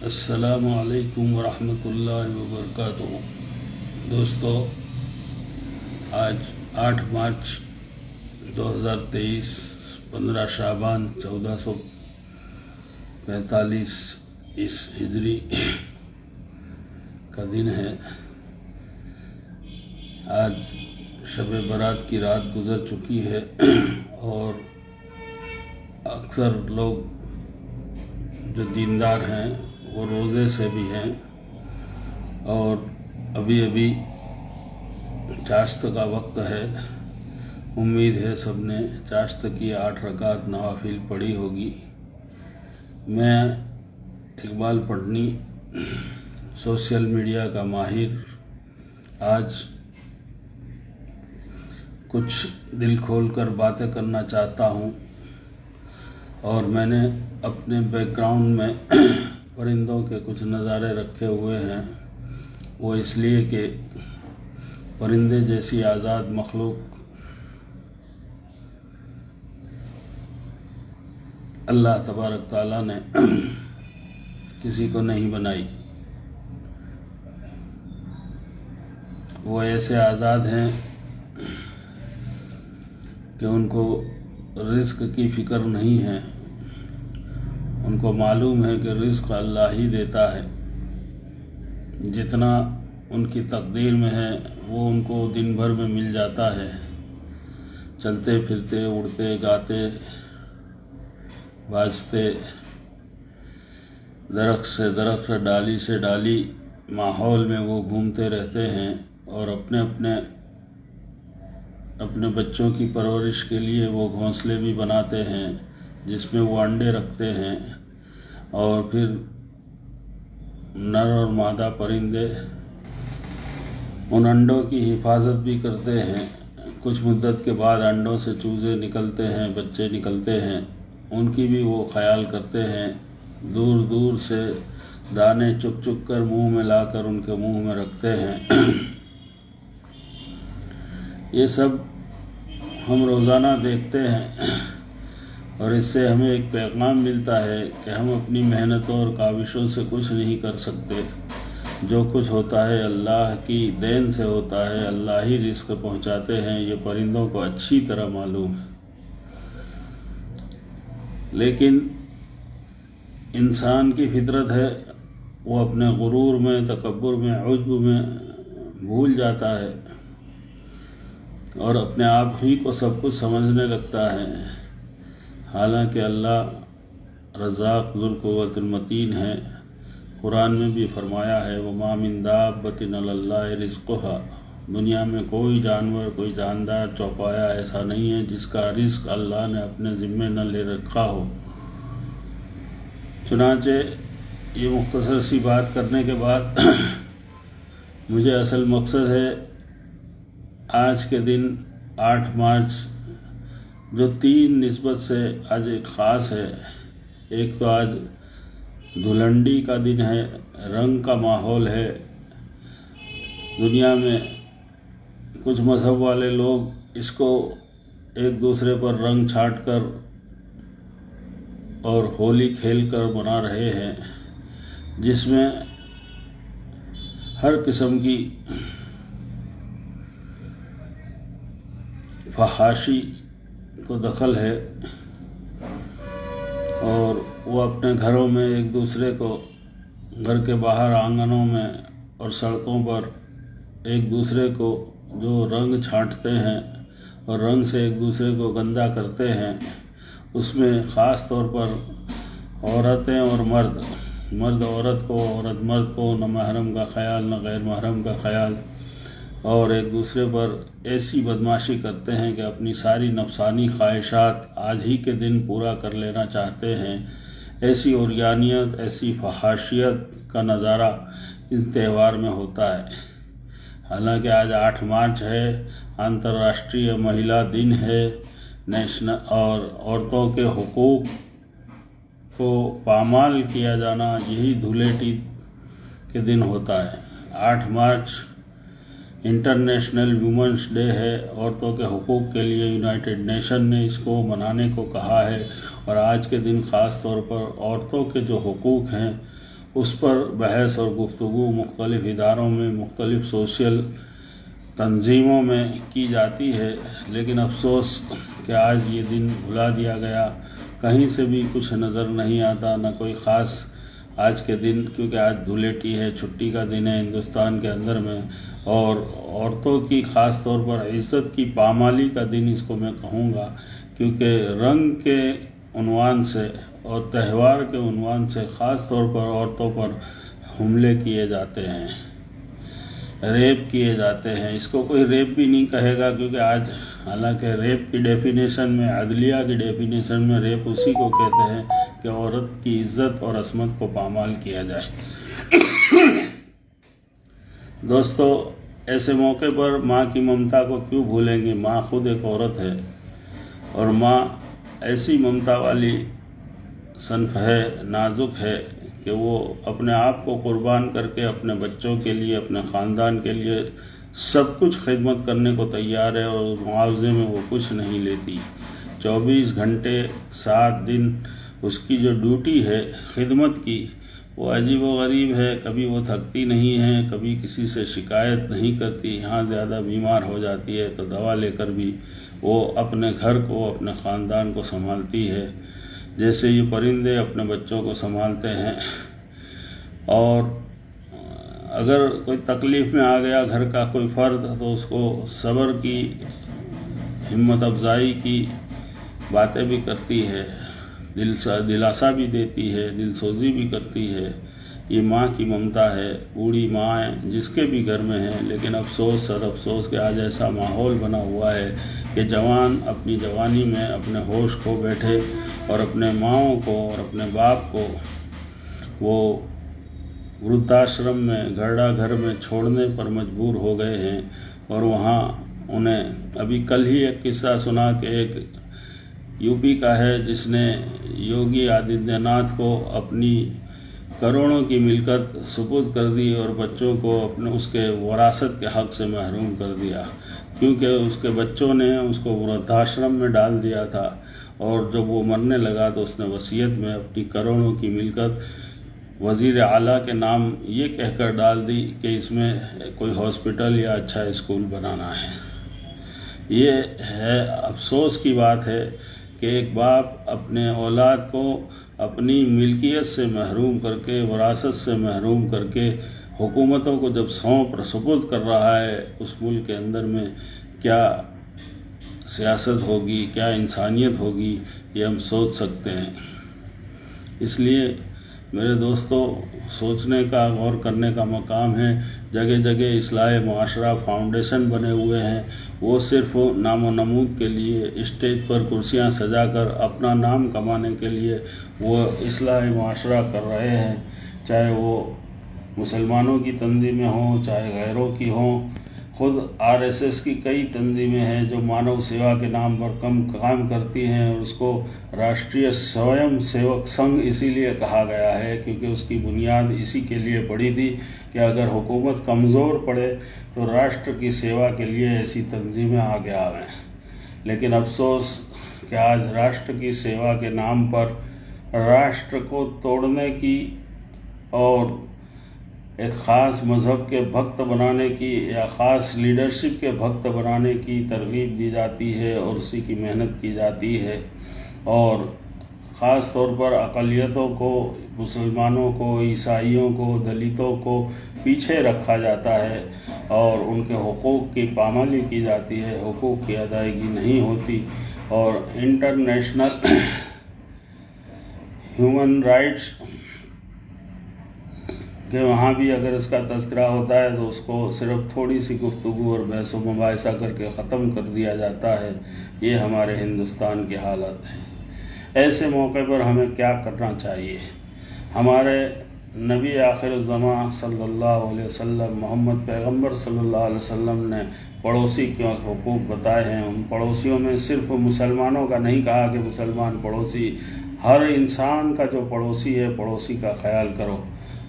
السلام علیکم ورحمۃ اللہ وبرکاتہ۔ دوستو، آج 8 مارچ 2023 15 شعبان 1445 ہجری کا دن ہے۔ آج شب برات کی رات گزر چکی ہے اور اکثر لوگ جو دیندار ہیں وہ روزے سے بھی ہیں، اور ابھی چاشت کا وقت ہے۔ امید ہے سب نے چاشت کی 8 رکعت نوافل پڑھی ہوگی۔ میں اقبال پٹنی، سوشل میڈیا کا ماہر، آج کچھ دل کھول کر باتیں کرنا چاہتا ہوں، اور میں نے اپنے بیک گراؤنڈ میں پرندوں کے کچھ نظارے رکھے ہوئے ہیں۔ وہ اس لیے کہ پرندے جیسی آزاد مخلوق اللہ تبارک تعالیٰ نے کسی کو نہیں بنائی۔ وہ ایسے آزاد ہیں کہ ان کو رزق کی فکر نہیں ہے۔ ان کو معلوم ہے کہ رزق اللہ ہی دیتا ہے۔ جتنا ان کی تقدیر میں ہے وہ ان کو دن بھر میں مل جاتا ہے۔ چلتے پھرتے، اڑتے، گاتے، بازتے، درخت سے درخت، ڈالی سے ڈالی، ماحول میں وہ گھومتے رہتے ہیں، اور اپنے بچوں کی پرورش کے لیے وہ گھونسلے بھی بناتے ہیں جس میں وہ انڈے رکھتے ہیں، اور پھر نر اور مادہ پرندے ان انڈوں کی حفاظت بھی کرتے ہیں۔ کچھ مدت کے بعد انڈوں سے چوزے نکلتے ہیں، بچے نکلتے ہیں، ان کی بھی وہ خیال کرتے ہیں۔ دور دور سے دانے چک چک کر منہ میں لا کر ان کے منہ میں رکھتے ہیں۔ یہ سب ہم روزانہ دیکھتے ہیں، اور اس سے ہمیں ایک پیغام ملتا ہے کہ ہم اپنی محنتوں اور کاوشوں سے کچھ نہیں کر سکتے۔ جو کچھ ہوتا ہے اللہ کی دین سے ہوتا ہے، اللہ ہی رزق پہنچاتے ہیں، یہ پرندوں کو اچھی طرح معلوم ہے۔ لیکن انسان کی فطرت ہے، وہ اپنے غرور میں، تکبر میں، عجب میں بھول جاتا ہے اور اپنے آپ ہی کو سب کچھ سمجھنے لگتا ہے، حالانکہ اللہ رزاق ذو القوۃ المتین ہے۔ قرآن میں بھی فرمایا ہے وَمَا مِن دَابَّةٍ عَلَى اللَّهِ رِزْقُهَا۔ دنیا میں کوئی جانور، کوئی جاندار، چوپایا ایسا نہیں ہے جس کا رزق اللہ نے اپنے ذمے نہ لے رکھا ہو۔ چنانچہ یہ مختصر سی بات کرنے کے بعد مجھے اصل مقصد ہے آج کے دن 8 مارچ، جو 3 نسبت سے آج ایک خاص ہے۔ ایک تو آج دھلنڈی کا دن ہے، رنگ کا ماحول ہے۔ دنیا میں کچھ مذہب والے لوگ اس کو ایک دوسرے پر رنگ چھاٹ کر اور ہولی کھیل کر منا رہے ہیں، جس میں ہر قسم کی فحاشی کو دخل ہے، اور وہ اپنے گھروں میں ایک دوسرے کو، گھر کے باہر آنگنوں میں اور سڑکوں پر ایک دوسرے کو جو رنگ چھانٹتے ہیں اور رنگ سے ایک دوسرے کو گندا کرتے ہیں، اس میں خاص طور پر عورتیں اور مرد عورت کو، عورت مرد کو، نہ محرم کا خیال نہ غیر محرم کا خیال، اور ایک دوسرے پر ایسی بدماشی کرتے ہیں کہ اپنی ساری نفسانی خواہشات آج ہی کے دن پورا کر لینا چاہتے ہیں۔ ایسی عریانیت، ایسی فحاشیت کا نظارہ اس تہوار میں ہوتا ہے۔ حالانکہ آج 8 مارچ ہے، انترراشٹریہ مہیلا دن ہے، اور عورتوں کے حقوق کو پامال کیا جانا یہی دھولیٹی کے دن ہوتا ہے۔ 8 مارچ انٹرنیشنل ویمنس ڈے ہے، عورتوں کے حقوق کے لیے یونائٹڈ نیشن نے اس کو منانے کو کہا ہے، اور آج کے دن خاص طور پر عورتوں کے جو حقوق ہیں اس پر بحث اور گفتگو مختلف اداروں میں، مختلف سوشل تنظیموں میں کی جاتی ہے، لیکن افسوس کہ آج یہ دن بھلا دیا گیا، کہیں سے بھی کچھ نظر نہیں آتا، نہ کوئی خاص آج کے دن، کیونکہ آج دھولیٹی ہے، چھٹی کا دن ہے ہندوستان کے اندر میں، اور عورتوں کی خاص طور پر عزت کی پامالی کا دن اس کو میں کہوں گا، کیونکہ رنگ کے عنوان سے اور تہوار کے عنوان سے خاص طور پر عورتوں پر حملے کیے جاتے ہیں، ریپ کیے جاتے ہیں۔ اس کو کوئی ریپ بھی نہیں کہے گا، کیونکہ آج حالانکہ ریپ کی ڈیفینیشن میں، عدلیہ کی ڈیفینیشن میں ریپ اسی کو کہتے ہیں کہ عورت کی عزت اور عصمت کو پامال کیا جائے۔ دوستو، ایسے موقع پر ماں کی ممتا کو کیوں بھولیں گے؟ ماں خود ایک عورت ہے، اور ماں ایسی ممتا والی صنف ہے، نازک ہے، کہ وہ اپنے آپ کو قربان کر کے اپنے بچوں کے لیے، اپنے خاندان کے لیے سب کچھ خدمت کرنے کو تیار ہے، اور معاوضے میں وہ کچھ نہیں لیتی۔ 24 گھنٹے 7 دن اس کی جو ڈیوٹی ہے خدمت کی، وہ عجیب و غریب ہے۔ کبھی وہ تھکتی نہیں ہے، کبھی کسی سے شکایت نہیں کرتی، ہاں زیادہ بیمار ہو جاتی ہے تو دوا لے کر بھی وہ اپنے گھر کو، اپنے خاندان کو سنبھالتی ہے، جیسے یہ پرندے اپنے بچوں کو سنبھالتے ہیں۔ اور اگر کوئی تکلیف میں آ گیا گھر کا کوئی فرد، تو اس کو صبر کی، ہمت افزائی کی باتیں بھی کرتی ہے، دلاسا بھی دیتی ہے، دل سوزی بھی کرتی ہے۔ یہ ماں کی ممتا ہے۔ بوڑھی ماں جس کے بھی گھر میں ہے، لیکن افسوس، سر افسوس کہ آج ایسا ماحول بنا ہوا ہے کہ جوان اپنی جوانی میں اپنے ہوش کھو بیٹھے، اور اپنے ماؤں کو اور اپنے باپ کو وہ وردھاشرم میں، گھر میں چھوڑنے پر مجبور ہو گئے ہیں، اور وہاں انہیں ابھی کل ہی ایک قصہ سنا کہ ایک یو پی کا ہے جس نے یوگی آدتیہ ناتھ کو اپنی کروڑوں کی ملکت سپرد کر دی، اور بچوں کو اپنے اس کے وراثت کے حق سے محروم کر دیا، کیونکہ اس کے بچوں نے اس کو وردھاشرم میں ڈال دیا تھا، اور جب وہ مرنے لگا تو اس نے وصیت میں اپنی کروڑوں کی ملکت وزیر اعلیٰ کے نام یہ کہہ کر ڈال دی کہ اس میں کوئی ہاسپٹل یا اچھا اسکول بنانا ہے۔ یہ ہے، افسوس کی بات ہے کہ ایک باپ اپنے اولاد کو اپنی ملکیت سے محروم کر کے، وراثت سے محروم کر کے، حکومتوں کو جب سپرد کر رہا ہے، اس ملک کے اندر میں کیا سیاست ہوگی، کیا انسانیت ہوگی، یہ ہم سوچ سکتے ہیں۔ اس لیے میرے دوستو، سوچنے کا، غور کرنے کا مقام ہے۔ جگہ جگہ اصلاح معاشرہ فاؤنڈیشن بنے ہوئے ہیں، وہ صرف نام و نمود کے لیے، اسٹیج پر کرسیاں سجا کر اپنا نام کمانے کے لیے وہ اصلاح معاشرہ کر رہے ہیں، چاہے وہ مسلمانوں کی تنظیمیں ہوں، چاہے غیروں کی ہوں۔ خود RSS کی کئی تنظیمیں ہیں جو مانو سیوا کے نام پر کام کرتی ہیں، اور اس کو راشٹریہ سویم سیوک سنگھ اسی لیے کہا گیا ہے، کیونکہ اس کی بنیاد اسی کے لیے پڑی تھی کہ اگر حکومت کمزور پڑے تو راشٹر کی سیوا کے لیے ایسی تنظیمیں آگے آویں۔ لیکن افسوس کہ آج راشٹر کی سیوا کے نام پر راشٹر کو توڑنے کی اور ایک خاص مذہب کے بھکت بنانے کی، یا خاص لیڈرشپ کے بھکت بنانے کی ترغیب دی جاتی ہے، اور اسی کی محنت کی جاتی ہے، اور خاص طور پر اقلیتوں کو، مسلمانوں کو، عیسائیوں کو، دلتوں کو پیچھے رکھا جاتا ہے، اور ان کے حقوق کی پامالی کی جاتی ہے، حقوق کی ادائیگی نہیں ہوتی، اور انٹرنیشنل ہیومن رائٹس کہ وہاں بھی اگر اس کا تذکرہ ہوتا ہے تو اس کو صرف تھوڑی سی گفتگو اور بحث و مباحثہ کر کے ختم کر دیا جاتا ہے۔ یہ ہمارے ہندوستان کی حالت ہے۔ ایسے موقع پر ہمیں کیا کرنا چاہیے؟ ہمارے نبی آخر الزماں صلی اللہ علیہ وسلم، محمد پیغمبر صلی اللہ علیہ وسلم نے پڑوسی کے حقوق بتائے ہیں۔ ان پڑوسیوں میں صرف مسلمانوں کا نہیں کہا کہ مسلمان پڑوسی، ہر انسان کا جو پڑوسی ہے، پڑوسی کا خیال کرو۔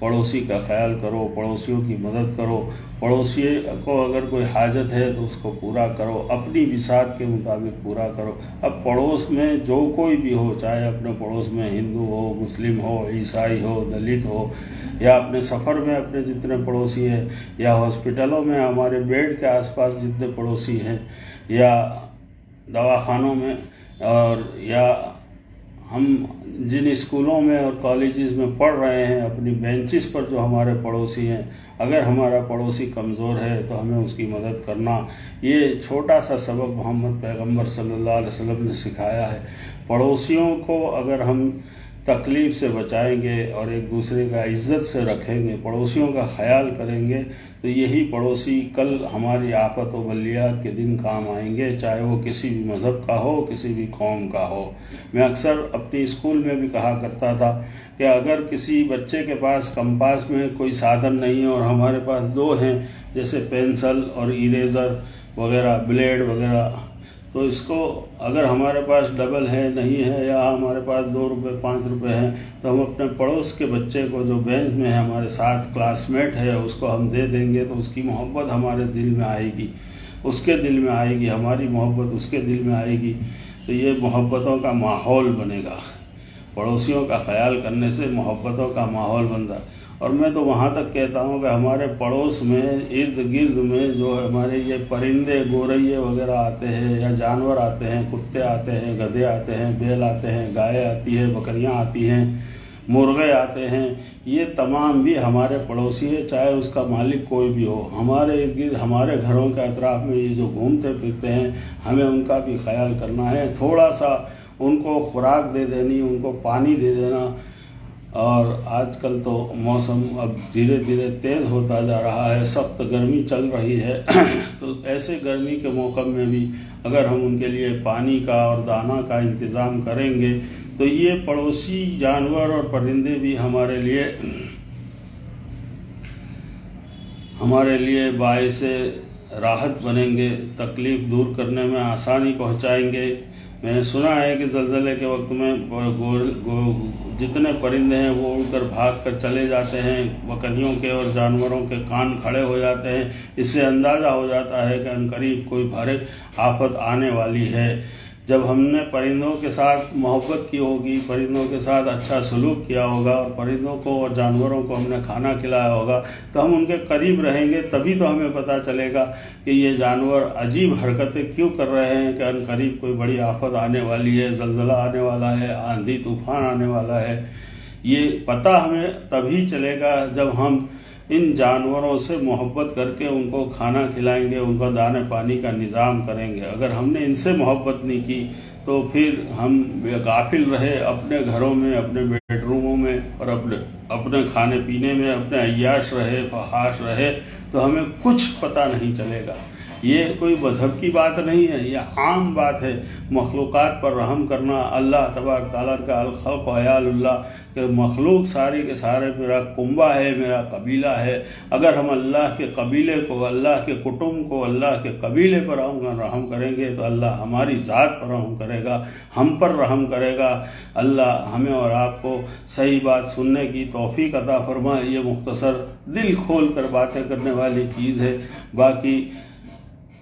پڑوسی کا خیال کرو، پڑوسیوں کی مدد کرو، پڑوسی کو اگر کوئی حاجت ہے تو اس کو پورا کرو، اپنی بساط کے مطابق پورا کرو۔ اب پڑوس میں جو کوئی بھی ہو، چاہے اپنے پڑوس میں ہندو ہو، مسلم ہو، عیسائی ہو، دلت ہو، یا اپنے سفر میں اپنے جتنے پڑوسی ہیں، یا ہاسپٹلوں میں ہمارے بیڈ کے آس پاس جتنے پڑوسی ہیں، یا دواخانوں میں، اور یا ہم جن اسکولوں میں اور کالجز میں پڑھ رہے ہیں، اپنی بینچز پر جو ہمارے پڑوسی ہیں، اگر ہمارا پڑوسی کمزور ہے تو ہمیں اس کی مدد کرنا، یہ چھوٹا سا سبب محمد پیغمبر صلی اللہ علیہ وسلم نے سکھایا ہے۔ پڑوسیوں کو اگر ہم تکلیف سے بچائیں گے اور ایک دوسرے کا عزت سے رکھیں گے، پڑوسیوں کا خیال کریں گے، تو یہی پڑوسی کل ہماری آفت و بلیات کے دن کام آئیں گے، چاہے وہ کسی بھی مذہب کا ہو، کسی بھی قوم کا ہو۔ میں اکثر اپنی اسکول میں بھی کہا کرتا تھا کہ اگر کسی بچے کے پاس کمپاس میں کوئی سادھن نہیں ہے اور ہمارے پاس دو ہیں، جیسے پینسل اور ایریزر وغیرہ، بلیڈ وغیرہ، تو اس کو اگر ہمارے پاس ڈبل ہے نہیں ہے، یا ہمارے پاس 2 روپے 5 روپے ہیں، تو ہم اپنے پڑوس کے بچے کو جو بینچ میں ہے، ہمارے ساتھ کلاس میٹ ہے، اس کو ہم دے دیں گے، تو اس کی محبت ہمارے دل میں آئے گی، اس کے دل میں آئے گی، ہماری محبت اس کے دل میں آئے گی، تو یہ محبتوں کا ماحول بنے گا۔ پڑوسیوں کا خیال کرنے سے محبتوں کا ماحول بنتا ہے۔ اور میں تو وہاں تک کہتا ہوں کہ ہمارے پڑوس میں، ارد گرد میں جو ہمارے یہ پرندے گورئیے وغیرہ آتے ہیں، یا جانور آتے ہیں، کتے آتے ہیں، گدھے آتے ہیں، بیل آتے ہیں، گائے آتی ہے، بکریاں آتی ہیں، مرغے آتے ہیں، یہ تمام بھی ہمارے پڑوسی ہیں، چاہے اس کا مالک کوئی بھی ہو۔ ہمارے ارد گرد، ہمارے گھروں کے اطراف میں یہ جو گھومتے پھرتے ہیں، ہمیں ان کا بھی خیال کرنا ہے، تھوڑا سا ان کو خوراک دے دینی، ان کو پانی دے دینا۔ اور آج کل تو موسم اب دھیرے دھیرے تیز ہوتا جا رہا ہے، سخت گرمی چل رہی ہے، تو ایسے گرمی کے موقع میں بھی اگر ہم ان کے لیے پانی کا اور دانہ کا انتظام کریں گے، تو یہ پڑوسی جانور اور پرندے بھی ہمارے لیے باعث راحت بنیں گے، تکلیف دور کرنے میں آسانی پہنچائیں گے۔ میں نے سنا ہے کہ زلزلے کے وقت میں جتنے پرندے ہیں وہ اڑ کر بھاگ کر چلے جاتے ہیں، بکریوں کے اور جانوروں کے کان کھڑے ہو جاتے ہیں، اس سے اندازہ ہو جاتا ہے کہ عنقریب کوئی بھاری آفت آنے والی ہے۔ جب ہم نے پرندوں کے ساتھ محبت کی ہوگی، پرندوں کے ساتھ اچھا سلوک کیا ہوگا، اور پرندوں کو اور جانوروں کو ہم نے کھانا کھلایا ہوگا، تو ہم ان کے قریب رہیں گے، تبھی تو ہمیں پتہ چلے گا کہ یہ جانور عجیب حرکتیں کیوں کر رہے ہیں، کہ عنقریب کوئی بڑی آفت آنے والی ہے، زلزلہ آنے والا ہے، آندھی طوفان آنے والا ہے۔ یہ پتہ ہمیں تبھی چلے گا جب ہم ان جانوروں سے محبت کر کے ان کو کھانا کھلائیں گے، ان کو دانے پانی کا نظام کریں گے۔ اگر ہم نے ان سے محبت نہیں کی تو پھر ہم غافل رہے اپنے گھروں میں، اپنے بیڈ روموں میں، اور اپنے کھانے پینے میں اپنے عیاش رہے، فحاش رہے، تو ہمیں کچھ پتہ نہیں چلے گا۔ یہ کوئی مذہب کی بات نہیں ہے، یہ عام بات ہے۔ مخلوقات پر رحم کرنا، اللہ تبارک تعالیٰ کا الخلق عیال اللہ، کہ مخلوق ساری کے سارے میرا کنبہ ہے، میرا قبیلہ ہے۔ اگر ہم اللہ کے قبیلے کو، اللہ کے کٹمب کو، اللہ کے قبیلے پر رحم کریں گے تو اللہ ہماری ذات پر رحم کرے گا، ہم پر رحم کرے گا۔ اللہ ہمیں اور آپ کو صحیح بات سننے کی توفیق عطا فرمائے۔ یہ مختصر دل کھول کر باتیں کرنے والی چیز ہے۔ باقی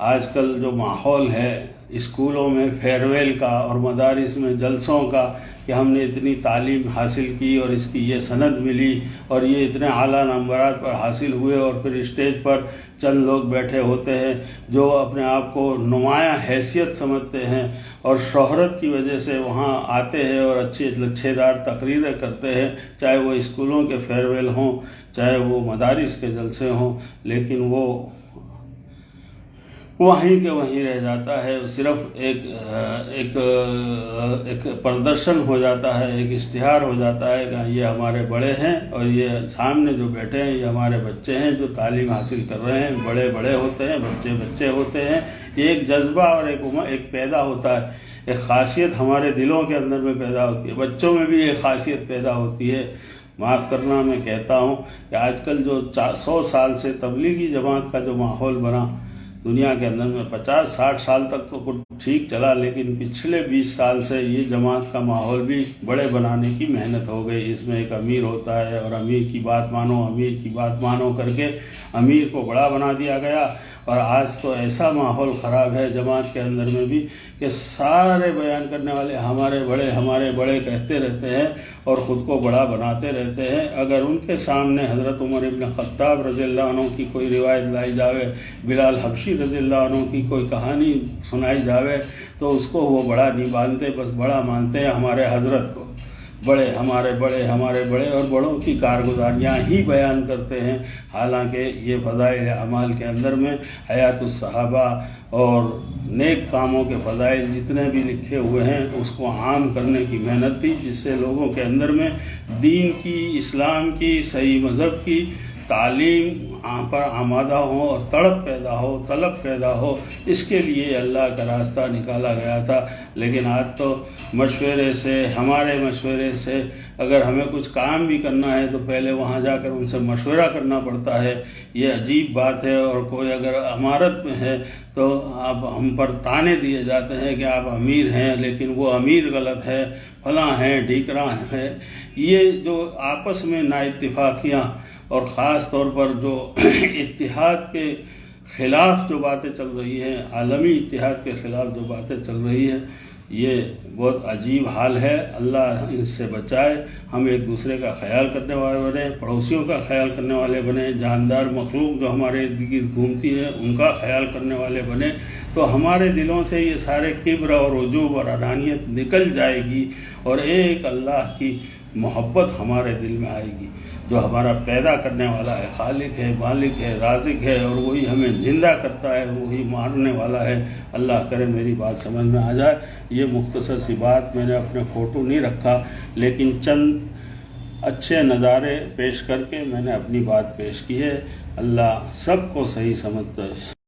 آج کل جو ماحول ہے اسکولوں میں فیئر ویل کا اور مدارس میں جلسوں کا، کہ ہم نے اتنی تعلیم حاصل کی اور اس کی یہ سند ملی اور یہ اتنے اعلیٰ نمبرات پر حاصل ہوئے، اور پھر اسٹیج پر چند لوگ بیٹھے ہوتے ہیں جو اپنے آپ کو نمایاں حیثیت سمجھتے ہیں، اور شہرت کی وجہ سے وہاں آتے ہیں اور اچھی لچھے دار تقریریں کرتے ہیں، چاہے وہ اسکولوں کے فیئر ویل ہوں، چاہے وہ مدارس کے جلسے ہوں، لیکن وہ وہیں کے وہیں رہ جاتا ہے، صرف ایک پردرشن ہو جاتا ہے، ایک اشتہار ہو جاتا ہے کہ یہ ہمارے بڑے ہیں، اور یہ سامنے جو بیٹھے ہیں یہ ہمارے بچے ہیں جو تعلیم حاصل کر رہے ہیں، بڑے بڑے ہوتے ہیں، بچے بچے ہوتے ہیں۔ یہ ایک جذبہ اور ایک پیدا ہوتا ہے، ایک خاصیت ہمارے دلوں کے اندر میں پیدا ہوتی ہے، بچوں میں بھی ایک خاصیت پیدا ہوتی ہے۔ معاف کرنا، میں کہتا ہوں کہ آج کل جو 100 سال سے تبلیغی جماعت کا جو ماحول بنا دنیا کے اندر میں، 50-60 سال تک تو ٹھیک چلا، لیکن پچھلے 20 سال سے یہ جماعت کا ماحول بھی بڑے بنانے کی محنت ہو گئی۔ اس میں ایک امیر ہوتا ہے اور امیر کی بات مانو، امیر کی بات مانو کر کے امیر کو بڑا بنا دیا گیا، اور آج تو ایسا ماحول خراب ہے جماعت کے اندر میں بھی کہ سارے بیان کرنے والے ہمارے بڑے کہتے رہتے ہیں اور خود کو بڑا بناتے رہتے ہیں۔ اگر ان کے سامنے حضرت عمر ابن خطاب رضی اللہ عنہ کی کوئی روایت لائی جاوے، بلال حبشی رضی اللہ عنہ کی کوئی کہانی سنائی جاوے، تو اس کو وہ بڑا نہیں مانتے، بس بڑا مانتے ہیں ہمارے حضرت کو، ہمارے بڑے اور بڑوں کی کارگزاریاں ہی بیان کرتے ہیں۔ حالانکہ یہ فضائل اعمال کے اندر میں حیات الصحابہ اور نیک کاموں کے فضائل جتنے بھی لکھے ہوئے ہیں اس کو عام کرنے کی محنت تھی، جس سے لوگوں کے اندر میں دین کی، اسلام کی، صحیح مذہب کی تعلیم پر آمادہ ہو اور طلب پیدا ہو۔ اس کے لیے اللہ کا راستہ نکالا گیا تھا۔ لیکن آج تو ہمارے مشورے سے اگر ہمیں کچھ کام بھی کرنا ہے تو پہلے وہاں جا کر ان سے مشورہ کرنا پڑتا ہے۔ یہ عجیب بات ہے۔ اور کوئی اگر امارت میں ہے تو اب ہم پر طعنے دیے جاتے ہیں کہ آپ امیر ہیں، لیکن وہ امیر غلط ہے، فلاں ہیں، ڈھیکراں ہے۔ یہ جو آپس میں نا اتفاقیاں اور خاص طور پر جو اتحاد کے خلاف جو باتیں چل رہی ہیں، عالمی اتحاد کے خلاف جو باتیں چل رہی ہیں، یہ بہت عجیب حال ہے۔ اللہ ان سے بچائے۔ ہم ایک دوسرے کا خیال کرنے والے بنیں، پڑوسیوں کا خیال کرنے والے بنیں، جاندار مخلوق جو ہمارے ارد گرد گھومتی ہے ان کا خیال کرنے والے بنیں، تو ہمارے دلوں سے یہ سارے کبر اور عجوب اور انانیت نکل جائے گی، اور ایک اللہ کی محبت ہمارے دل میں آئے گی، جو ہمارا پیدا کرنے والا ہے، خالق ہے، مالک ہے، رازق ہے، اور وہی ہمیں زندہ کرتا ہے، وہی مارنے والا ہے۔ اللہ کرے میری بات سمجھ میں آ جائے۔ یہ مختصر سی بات، میں نے اپنے فوٹو نہیں رکھا، لیکن چند اچھے نظارے پیش کر کے میں نے اپنی بات پیش کی ہے۔ اللہ سب کو صحیح سمجھتا ہے۔